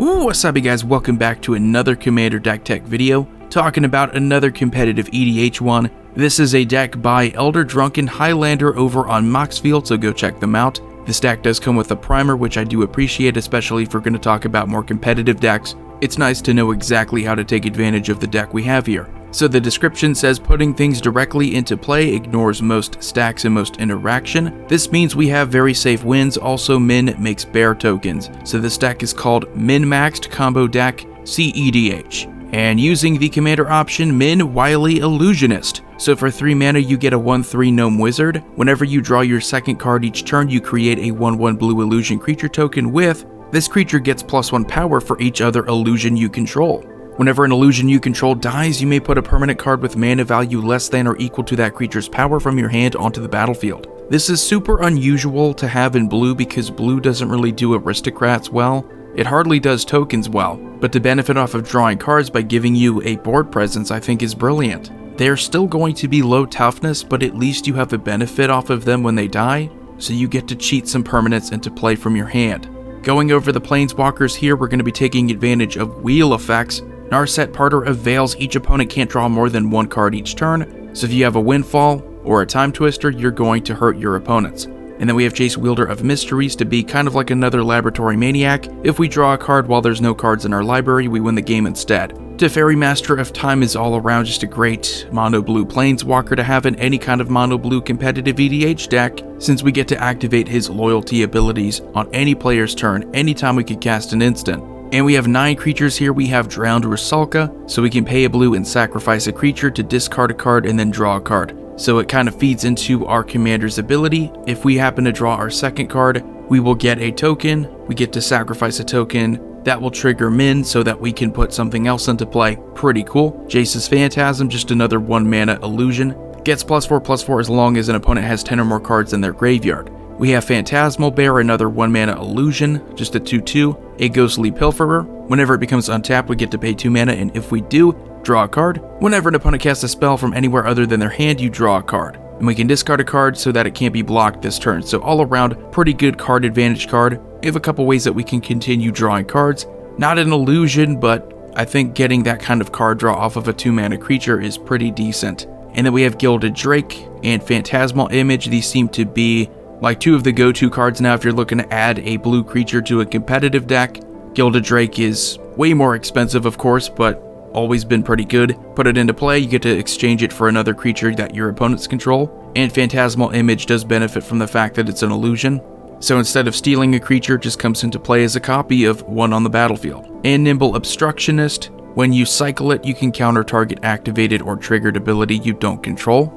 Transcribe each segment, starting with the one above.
What's up, you guys? Welcome back to another Commander deck tech video, talking about another competitive EDH one. This is a deck by Elder Drunken Highlander over on Moxfield, so go check them out. This deck does come with a primer, which I do appreciate, especially if we're going to talk about more competitive decks. It's nice to know exactly how to take advantage of the deck we have here. So the description says putting things directly into play ignores most stacks and most interaction. This means we have very safe wins. Also, Minn makes bear tokens. So this deck is called Min-Maxed Combo Deck CEDH. And using the commander option Minn Wily Illusionist. So for 3 mana you get a 1/3 Gnome Wizard. Whenever you draw your second card each turn, you create a 1/1 blue illusion creature token with this creature gets +1 power for each other illusion you control. Whenever an illusion you control dies, you may put a permanent card with mana value less than or equal to that creature's power from your hand onto the battlefield. This is super unusual to have in blue because blue doesn't really do aristocrats well. It hardly does tokens well, but to benefit off of drawing cards by giving you a board presence I think is brilliant. They're still going to be low toughness, but at least you have a benefit off of them when they die, so you get to cheat some permanents into play from your hand. Going over the Planeswalkers here, we're going to be taking advantage of wheel effects. Narset Parter avails each opponent can't draw more than 1 card each turn, so if you have a Windfall or a Time Twister, you're going to hurt your opponents. And then we have Jace, Wielder of Mysteries to be kind of like another Laboratory Maniac. If we draw a card while there's no cards in our library, we win the game instead. Teferi, Master of Time is all around just a great mono-blue Planeswalker to have in any kind of mono-blue competitive EDH deck, since we get to activate his loyalty abilities on any player's turn anytime we could cast an instant. And we have 9 creatures here. We have Drowned Rusalka, so we can pay a blue and sacrifice a creature to discard a card and then draw a card. So it kind of feeds into our commander's ability. If we happen to draw our second card, we will get a token. We get to sacrifice a token. That will trigger Minn so that we can put something else into play. Pretty cool. Jace's Phantasm, just another 1 mana illusion. Gets +4/+4 as long as an opponent has 10 or more cards in their graveyard. We have Phantasmal Bear, another 1 mana illusion, just a 2/2, a Ghostly Pilferer. Whenever it becomes untapped, we get to pay 2 mana, and if we do, draw a card. Whenever an opponent casts a spell from anywhere other than their hand, you draw a card. And we can discard a card so that it can't be blocked this turn. So all around, pretty good card advantage card. We have a couple ways that we can continue drawing cards. Not an illusion, but I think getting that kind of card draw off of a 2 mana creature is pretty decent. And then we have Gilded Drake and Phantasmal Image. These seem to be like 2 of the go-to cards now if you're looking to add a blue creature to a competitive deck. Gilded Drake is way more expensive, of course, but always been pretty good. Put it into play, you get to exchange it for another creature that your opponents control. And Phantasmal Image does benefit from the fact that it's an illusion. So instead of stealing a creature, it just comes into play as a copy of one on the battlefield. And Nimble Obstructionist, when you cycle it, you can counter target activated or triggered ability you don't control.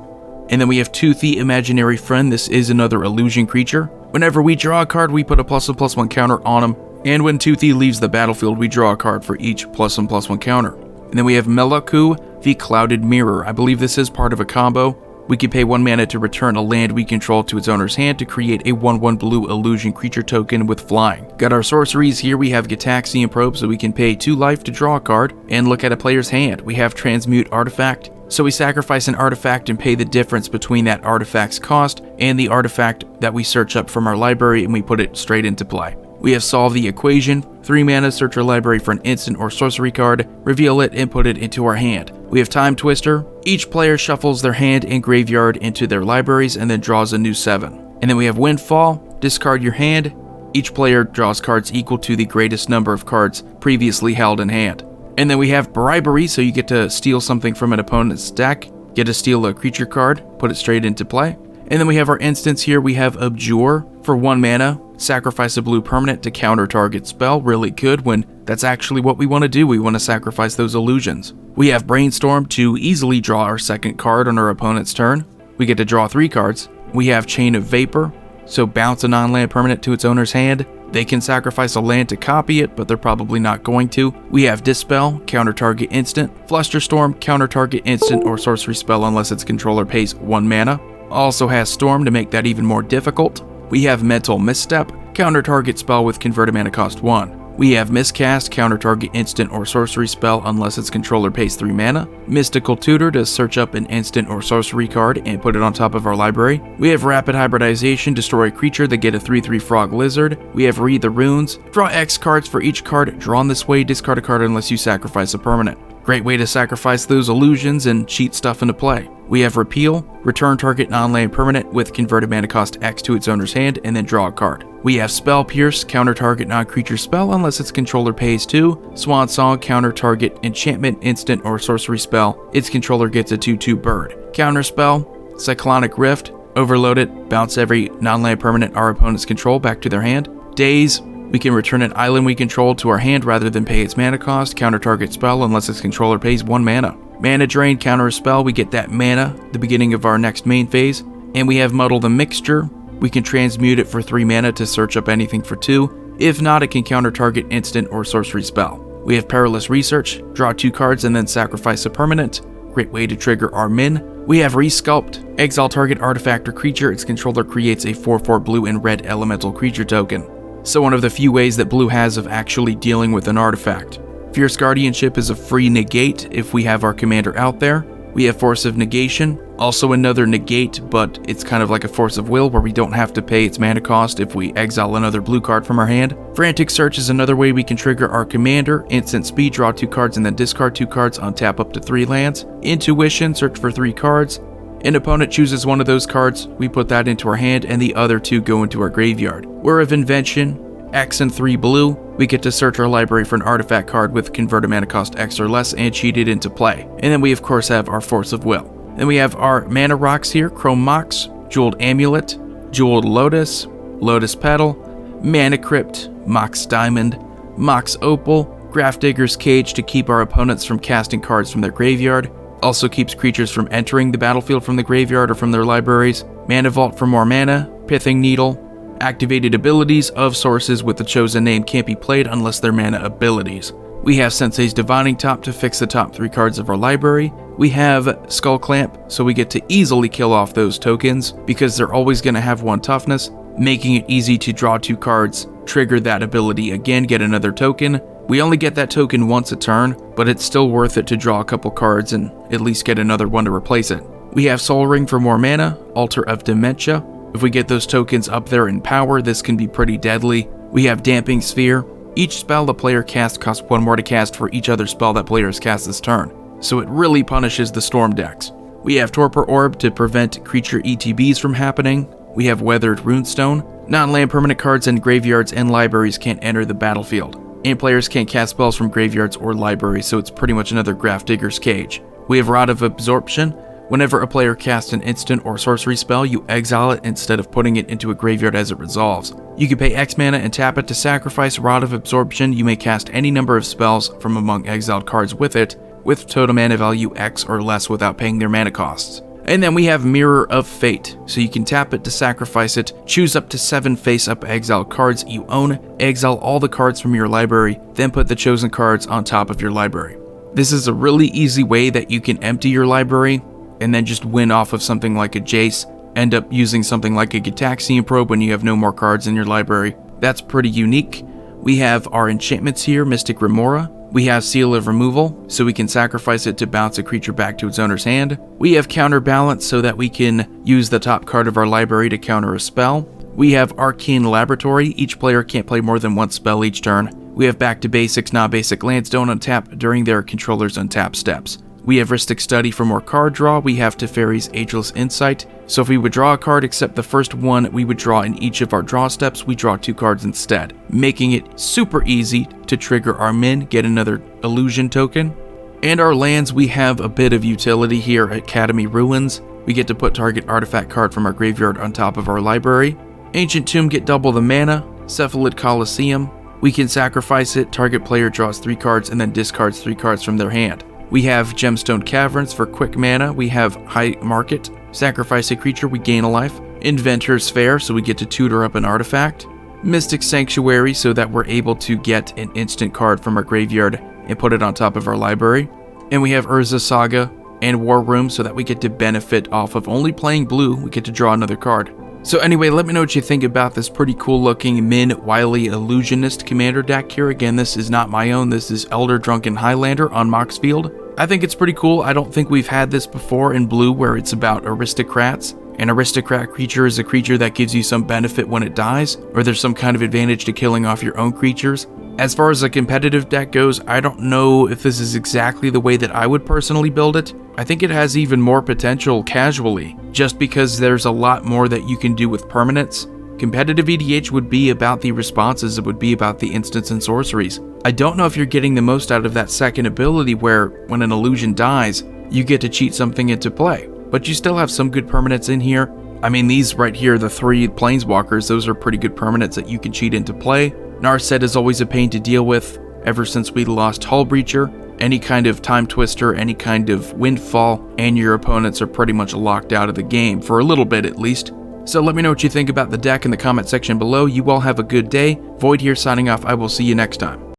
And then we have Toothy, Imaginary Friend. This is another illusion creature. Whenever we draw a card, we put a +1/+1 counter on him. And when Toothy leaves the battlefield, we draw a card for each +1/+1 counter. And then we have Melaku, the Clouded Mirror. I believe this is part of a combo. We can pay 1 mana to return a land we control to its owner's hand to create a 1/1 blue illusion creature token with flying. Got our sorceries here. We have Gitaxian Probe, so we can pay 2 life to draw a card and look at a player's hand. We have Transmute Artifact. So we sacrifice an artifact and pay the difference between that artifact's cost and the artifact that we search up from our library, and we put it straight into play. We have Solve the Equation. 3 mana, search our library for an instant or sorcery card, reveal it, and put it into our hand. We have Time Twister. Each player shuffles their hand and graveyard into their libraries and then draws a new 7. And then we have Windfall. Discard your hand. Each player draws cards equal to the greatest number of cards previously held in hand. And then we have Bribery, so you get to steal something from an opponent's deck, get to steal a creature card, put it straight into play. And then we have our instants here. We have Abjure for 1 mana, sacrifice a blue permanent to counter target spell. Really good when that's actually what we want to do. We want to sacrifice those illusions. We have Brainstorm to easily draw our second card on our opponent's turn. We get to draw 3 cards. We have Chain of Vapor, so bounce a non-land permanent to its owner's hand. They can sacrifice a land to copy it, but they're probably not going to. We have Dispel, counter target instant. Flusterstorm, counter target instant or sorcery spell unless its controller pays 1 mana. Also has Storm to make that even more difficult. We have Mental Misstep, counter target spell with converted mana cost 1. We have Miscast, counter target instant or sorcery spell unless its controller pays 3 mana. Mystical Tutor to search up an instant or sorcery card and put it on top of our library. We have Rapid Hybridization, destroy a creature that get a 3/3 frog lizard. We have Read the Runes, draw X cards for each card drawn this way, discard a card unless you sacrifice a permanent. Great way to sacrifice those illusions and cheat stuff into play. We have Repeal, return target non-land permanent with converted mana cost X to its owner's hand and then draw a card. We have Spell Pierce, counter target non-creature spell unless its controller pays 2. Swan Song, counter target enchantment, instant or sorcery spell. Its controller gets a 2/2 bird. Counter spell, Cyclonic Rift, overload it, bounce every non-land permanent our opponents control back to their hand. Daze, we can return an island we control to our hand rather than pay its mana cost. Counter target spell unless its controller pays 1 mana. Mana Drain, counter a spell, we get that mana at the beginning of our next main phase. And we have Muddle the Mixture. We can transmute it for 3 mana to search up anything for 2. If not, it can counter target instant or sorcery spell. We have Perilous Research, draw 2 cards and then sacrifice a permanent. Great way to trigger our Minn. We have Resculpt, exile target artifact or creature, its controller creates a 4/4 blue and red elemental creature token. So one of the few ways that blue has of actually dealing with an artifact. Fierce Guardianship is a free negate if we have our commander out there. We have Force of Negation, also another negate, but it's kind of like a Force of Will where we don't have to pay its mana cost if we exile another blue card from our hand. Frantic Search is another way we can trigger our commander. Instant speed, draw 2 cards and then discard 2 cards, untap up to 3 lands. Intuition, search for 3 cards. An opponent chooses one of those cards, we put that into our hand, and the other 2 go into our graveyard. Whir of Invention, X and 3 blue, we get to search our library for an artifact card with converted mana cost X or less and cheat it into play. And then we of course have our Force of Will. Then we have our mana rocks here, Chrome Mox, Jeweled Amulet, Jeweled Lotus, Lotus Petal, Mana Crypt, Mox Diamond, Mox Opal, Grafdigger's Cage to keep our opponents from casting cards from their graveyard. Also keeps creatures from entering the battlefield from the graveyard or from their libraries. Mana Vault for more mana, Pithing Needle. Activated abilities of sources with the chosen name can't be played unless they're mana abilities. We have Sensei's Divining Top to fix the top 3 cards of our library. We have Skull Clamp, so we get to easily kill off those tokens because they're always going to have 1 toughness, making it easy to draw 2 cards, trigger that ability again, get another token. We only get that token once a turn, but it's still worth it to draw a couple cards and at least get another one to replace it. We have Soul Ring for more mana, Altar of Dementia. If we get those tokens up there in power, this can be pretty deadly. We have Damping Sphere. Each spell the player casts costs 1 more to cast for each other spell that player has cast this turn, so it really punishes the storm decks. We have Torpor Orb to prevent creature ETBs from happening. We have Weathered Runestone. Non-land permanent cards in graveyards and libraries can't enter the battlefield, and players can't cast spells from graveyards or libraries, so it's pretty much another Grafdigger's Cage. We have Rod of Absorption. Whenever a player casts an instant or sorcery spell, you exile it instead of putting it into a graveyard as it resolves. You can pay X mana and tap it to sacrifice Rod of Absorption. You may cast any number of spells from among exiled cards with it, with total mana value X or less without paying their mana costs. And then we have Mirror of Fate, so you can tap it to sacrifice it, choose up to 7 face-up exiled cards you own, exile all the cards from your library, then put the chosen cards on top of your library. This is a really easy way that you can empty your library, and then just win off of something like a Jace, end up using something like a Gitaxian Probe when you have no more cards in your library. That's pretty unique. We have our enchantments here, Mystic Remora. We have Seal of Removal, so we can sacrifice it to bounce a creature back to its owner's hand. We have Counterbalance, so that we can use the top card of our library to counter a spell. We have Arcane Laboratory. Each player can't play more than 1 spell each turn. We have Back to Basics, non-basic lands don't untap during their controller's untap steps. We have Rhystic Study for more card draw. We have Teferi's Ageless Insight. So if we would draw a card except the first one we would draw in each of our draw steps, we draw 2 cards instead, making it super easy to trigger our Minn, get another illusion token. And our lands, we have a bit of utility here at Academy Ruins. We get to put target artifact card from our graveyard on top of our library. Ancient Tomb, get double the mana. Cephalid Coliseum, we can sacrifice it, target player draws 3 cards and then discards 3 cards from their hand. We have Gemstone Caverns for quick mana. We have High Market. Sacrifice a creature, we gain a life. Inventor's Fair, so we get to tutor up an artifact. Mystic Sanctuary, so that we're able to get an instant card from our graveyard and put it on top of our library. And we have Urza Saga and War Room, so that we get to benefit off of only playing blue. We get to draw another card. So anyway, let me know what you think about this pretty cool looking Minn Wily Illusionist commander deck here. Again, this is not my own, this is Elder Drunken Highlander on Mox Field. I think it's pretty cool. I don't think we've had this before in blue where it's about aristocrats. An aristocrat creature is a creature that gives you some benefit when it dies, or there's some kind of advantage to killing off your own creatures. As far as a competitive deck goes, I don't know if this is exactly the way that I would personally build it. I think it has even more potential casually, just because there's a lot more that you can do with permanents. Competitive EDH would be about the responses, it would be about the instants and sorceries. I don't know if you're getting the most out of that second ability where, when an illusion dies, you get to cheat something into play. But you still have some good permanents in here. I mean, these right here, the 3 Planeswalkers, those are pretty good permanents that you can cheat into play. Narset is always a pain to deal with ever since we lost Hull Breacher. Any kind of Time Twister, any kind of Windfall, and your opponents are pretty much locked out of the game, for a little bit at least. So let me know what you think about the deck in the comment section below. You all have a good day. Void here signing off. I will see you next time.